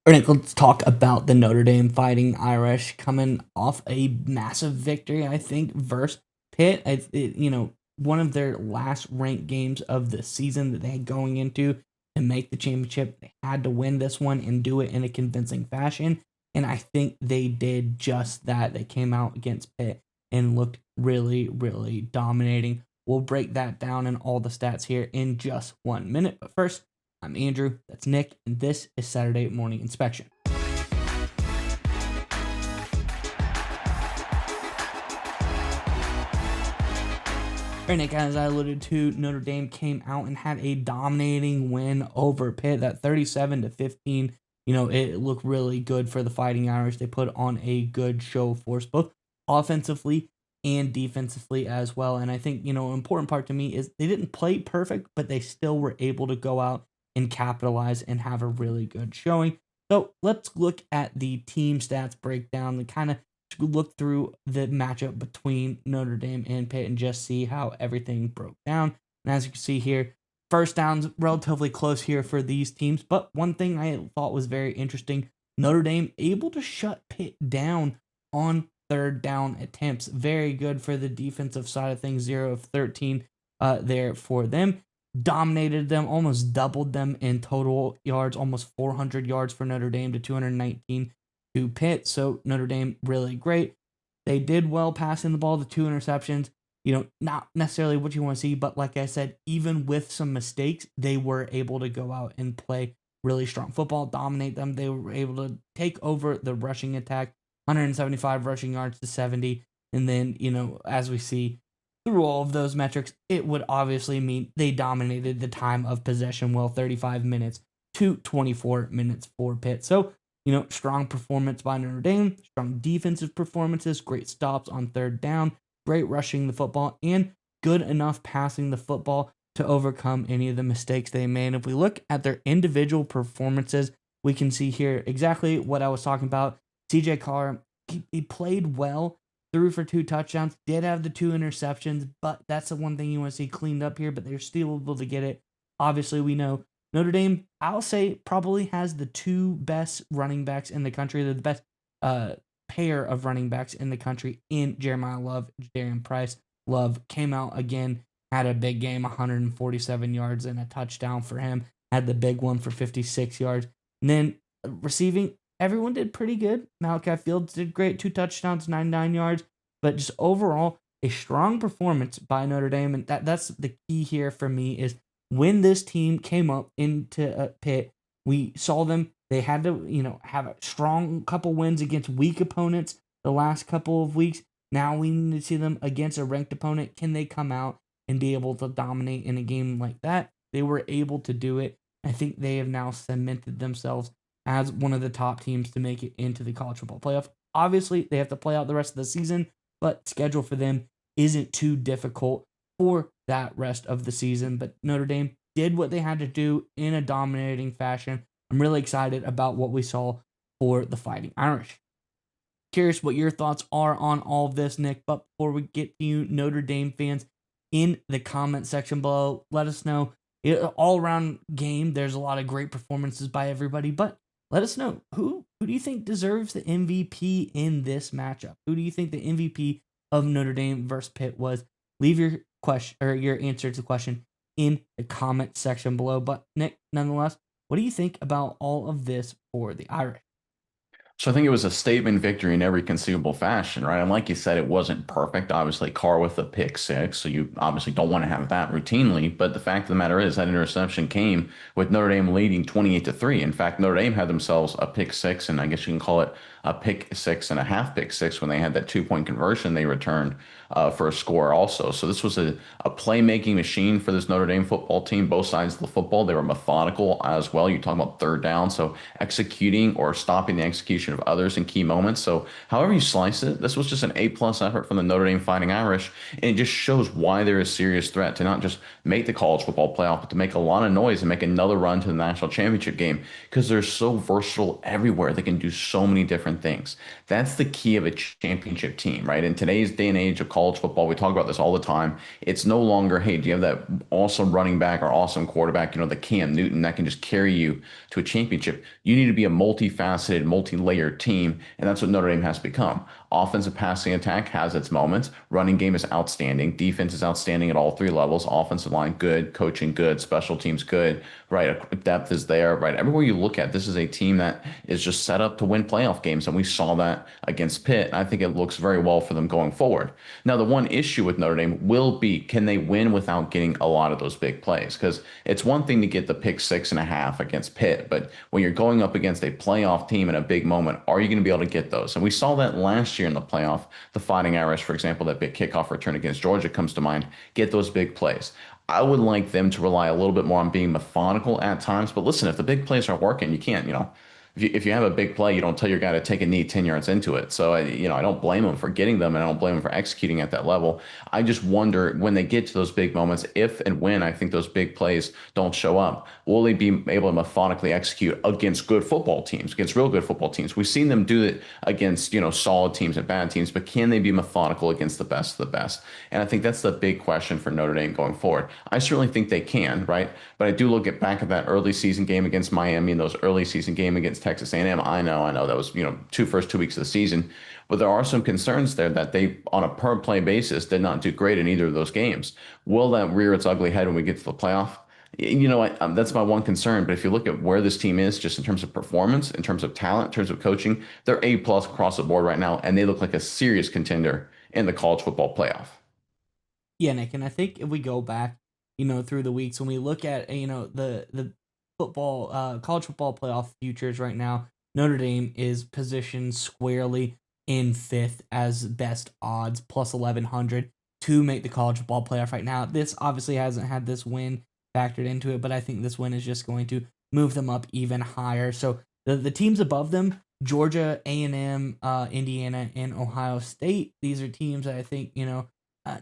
All right, let's talk about the Notre Dame Fighting Irish coming off a massive victory, I think, versus Pitt. One of their last ranked games of the season that they had going into to make the championship. They had to win this one and do it in a convincing fashion. And I think they did just that. They came out against Pitt and looked really, really dominating. We'll break that down and all the stats here in just 1 minute. But first, I'm Andrew, that's Nick, and this is Saturday Morning Inspection. All right, Nick, as I alluded to, Notre Dame came out and had a dominating win over Pitt, that 37-15. It looked really good for the Fighting Irish. They put on a good show for us, both offensively and defensively as well. And I think, an important part to me is they didn't play perfect, but they still were able to go out and capitalize and have a really good showing. So let's look at the team stats breakdown and kind of look through the matchup between Notre Dame and Pitt and just see how everything broke down. And as you can see here, first downs relatively close here for these teams. But one thing I thought was very interesting, Notre Dame able to shut Pitt down on third down attempts. Very good for the defensive side of things, 0 of 13 there for them. Dominated them, almost doubled them in total yards, almost 400 yards for Notre Dame to 219 to Pitt. So Notre Dame really great. They did well passing the ball, the 2 interceptions. Not necessarily what you want to see, but like I said, even with some mistakes, they were able to go out and play really strong football, dominate them. They were able to take over the rushing attack, 175 rushing yards to 70. And then, as we see through all of those metrics, it would obviously mean they dominated the time of possession well, 35 minutes to 24 minutes for Pitt. So, strong performance by Notre Dame, strong defensive performances, great stops on third down, great rushing the football, and good enough passing the football to overcome any of the mistakes they made. If we look at their individual performances, we can see here exactly what I was talking about. CJ Carr, he played well, threw for 2 touchdowns, did have the 2 interceptions, but that's the one thing you want to see cleaned up here, but they're still able to get it. Obviously, we know Notre Dame, I'll say, probably has the 2 best running backs in the country. They're the best pair of running backs in the country in Jeremiah Love, Jadarian Price. Love came out again, had a big game, 147 yards and a touchdown for him. Had the big one for 56 yards. And then receiving, everyone did pretty good. Malachi Fields did great, 2 touchdowns, 99 yards. But just overall, a strong performance by Notre Dame. And that's the key here for me is when this team came up into Pitt, we saw them. They had to, have a strong couple wins against weak opponents the last couple of weeks. Now we need to see them against a ranked opponent. Can they come out and be able to dominate in a game like that? They were able to do it. I think they have now cemented themselves as one of the top teams to make it into the college football playoff. Obviously, they have to play out the rest of the season, but schedule for them isn't too difficult for that rest of the season. But Notre Dame did what they had to do in a dominating fashion. I'm really excited about what we saw for the Fighting Irish. Curious what your thoughts are on all of this, Nick. But before we get to you, Notre Dame fans, in the comment section below, let us know. All around game, there's a lot of great performances by everybody, but let us know who do you think deserves the MVP in this matchup? Who do you think the MVP of Notre Dame versus Pitt was? Leave your question or your answer to the question in the comment section below. But Nick, nonetheless, what do you think about all of this for the Irish? So I think it was a statement victory in every conceivable fashion, right? And like you said, it wasn't perfect. Obviously, Carr with a pick six, so you obviously don't want to have that routinely. But the fact of the matter is that interception came with Notre Dame leading 28-3. In fact, Notre Dame had themselves a pick six, and I guess you can call it a pick six and a half pick six when they had that 2 point conversion they returned for a score also. So this was a playmaking machine for this Notre Dame football team, both sides of the football. They were methodical as well. You talk about third down, so executing or stopping the execution of others in key moments. So however you slice it, this was just an A-plus effort from the Notre Dame Fighting Irish, and it just shows why they're a serious threat to not just make the college football playoff, but to make a lot of noise and make another run to the national championship game because they're so versatile everywhere. They can do so many different different things. That's the key of a championship team, right? In today's day and age of college football, we talk about this all the time. It's no longer, hey, do you have that awesome running back or awesome quarterback, the Cam Newton that can just carry you to a championship? You need to be a multifaceted, multi-layered team, and that's what Notre Dame has become. Offensive passing attack has its moments. Running game is outstanding. Defense is outstanding at all three levels. Offensive line good, coaching good, special teams good, right? Depth is there, right? Everywhere you look at, this is a team that is just set up to win playoff games, and we saw that against Pitt. And I think it looks very well for them going forward. Now, the one issue with Notre Dame will be, can they win without getting a lot of those big plays? Because it's one thing to get the pick 6.5 against Pitt, but when you're going up against a playoff team in a big moment, are you going to be able to get those? And we saw that last year in the playoff. The Fighting Irish, for example, that big kickoff return against Georgia comes to mind. Get those big plays. I would like them to rely a little bit more on being methodical at times. But listen, if the big plays aren't working, you can't, if you have a big play, you don't tell your guy to take a knee 10 yards into it. So, I don't blame them for getting them, and I don't blame them for executing at that level. I just wonder when they get to those big moments, if and when I think those big plays don't show up, will they be able to methodically execute against good football teams, against real good football teams? We've seen them do it against, solid teams and bad teams, but can they be methodical against the best of the best? And I think that's the big question for Notre Dame going forward. I certainly think they can, right? But I do look back at that early season game against Miami and those early season game against Texas A&M. I know that was, first 2 weeks of the season, but there are some concerns there that they, on a per play basis, did not do great in either of those games. Will that rear its ugly head when we get to the playoff? That's my one concern. But if you look at where this team is, just in terms of performance, in terms of talent, in terms of coaching, they're A+ across the board right now, and they look like a serious contender in the college football playoff. Yeah, Nick, and I think if we go back, through the weeks, when we look at, the football, college football playoff futures right now, Notre Dame is positioned squarely in fifth as best odds, plus 1100 to make the college football playoff right now. This obviously hasn't had this win factored into it, but I think this win is just going to move them up even higher. So the teams above them, Georgia, A&M, Indiana, and Ohio State, these are teams that I think,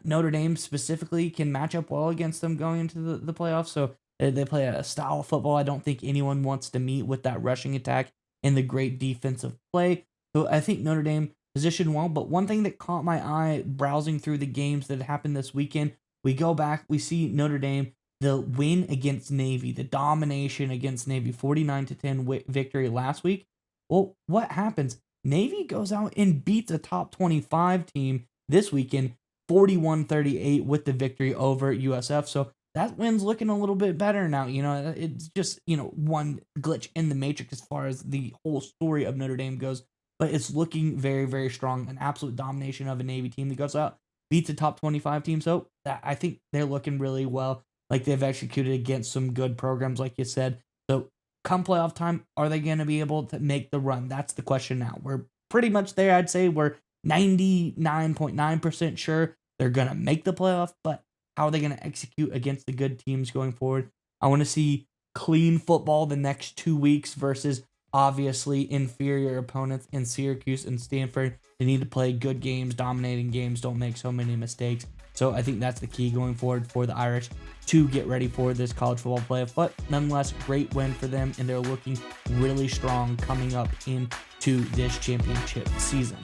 Notre Dame specifically can match up well against them going into the playoffs. So they play a style of football I don't think anyone wants to meet, with that rushing attack and the great defensive play. So I think Notre Dame positioned well. But one thing that caught my eye browsing through the games that happened this weekend, we go back, we see Notre Dame, the win against Navy, the domination against Navy, 49-10 victory last week. Well, what happens? Navy goes out and beats a top 25 team this weekend, 41-38 with the victory over USF. So that win's looking a little bit better now. It's just, one glitch in the matrix as far as the whole story of Notre Dame goes, but it's looking very, very strong. An absolute domination of a Navy team that goes out, beats a top 25 team. So I think they're looking really well. Like, they've executed against some good programs, like you said. So come playoff time, are they going to be able to make the run? That's the question now. We're pretty much there. I'd say we're 99.9% sure they're going to make the playoff, but how are they going to execute against the good teams going forward? I want to see clean football the next 2 weeks versus obviously inferior opponents in Syracuse and Stanford. They need to play good games, dominating games, don't make so many mistakes. So I think that's the key going forward for the Irish to get ready for this college football playoff. But nonetheless, great win for them, and they're looking really strong coming up into this championship season.